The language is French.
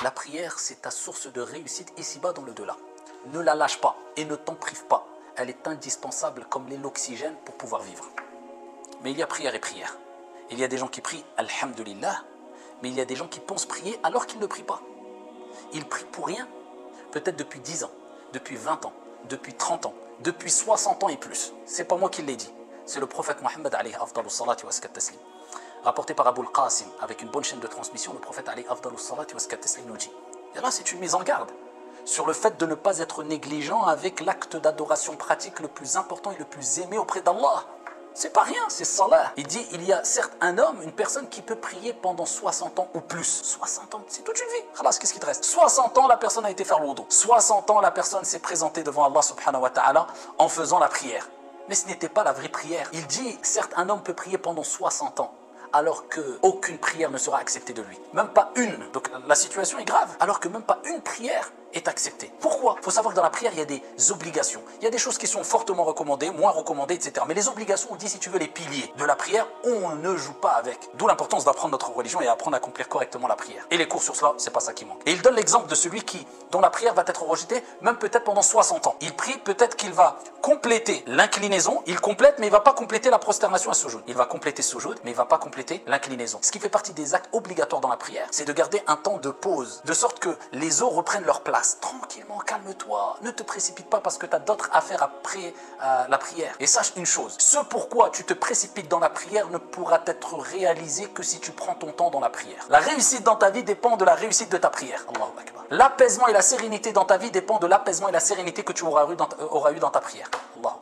La prière, c'est ta source de réussite ici-bas dans le delà. Ne la lâche pas et ne t'en prive pas. Elle est indispensable comme l'est l'oxygène pour pouvoir vivre. Mais il y a prière et prière. Il y a des gens qui prient Alhamdulillah, mais il y a des gens qui pensent prier alors qu'ils ne prient pas. Ils prient pour rien, peut-être depuis 10 ans, depuis 20 ans, depuis 30 ans, depuis 60 ans et plus. C'est pas moi qui l'ai dit. C'est le prophète Mohammed alayhi afdalu salati wa taslim. Rapporté par Abul Qasim, avec une bonne chaîne de transmission, le prophète alayhi afdalu salati wa taslim nous dit. Et là, c'est une mise en garde sur le fait de ne pas être négligent avec l'acte d'adoration pratique le plus important et le plus aimé auprès d'Allah. C'est pas rien, c'est salah. Il dit, il y a certes un homme, une personne qui peut prier pendant 60 ans ou plus. 60 ans, c'est toute une vie. Khalas, qu'est-ce qui te reste? 60 ans, la personne a été faire le wudu. 60 ans, la personne s'est présentée devant Allah subhanahu wa ta'ala en faisant la prière. Mais ce n'était pas la vraie prière. Il dit, certes, un homme peut prier pendant 60 ans, alors qu'aucune prière ne sera acceptée de lui. Même pas une. Donc la situation est grave. Alors que même pas une prière est acceptée. Pourquoi? Il faut savoir que dans la prière, il y a des obligations. Il y a des choses qui sont fortement recommandées, moins recommandées, etc. Mais les obligations, on dit, si tu veux, les piliers de la prière, on ne joue pas avec. D'où l'importance d'apprendre notre religion et apprendre à accomplir correctement la prière. Et les cours sur cela, c'est pas ça qui manque. Et il donne l'exemple de celui dont la prière va être rejetée, même peut-être pendant 60 ans. Il prie, peut-être qu'il va compléter l'inclinaison, il complète, mais il ne va pas compléter la prosternation à sujoud. Il va compléter sujoud, mais il ne va pas compléter l'inclinaison. Ce qui fait partie des actes obligatoires dans la prière, c'est de garder un temps de pause, de sorte que les os reprennent leur place. Tranquillement, calme-toi, ne te précipite pas parce que tu as d'autres affaires après la prière. Et sache une chose, ce pourquoi tu te précipites dans la prière ne pourra être réalisé que si tu prends ton temps dans la prière. La réussite dans ta vie dépend de la réussite de ta prière. Allahu Akbar. L'apaisement et la sérénité dans ta vie dépend de l'apaisement et la sérénité que tu auras eu dans ta prière. Allahu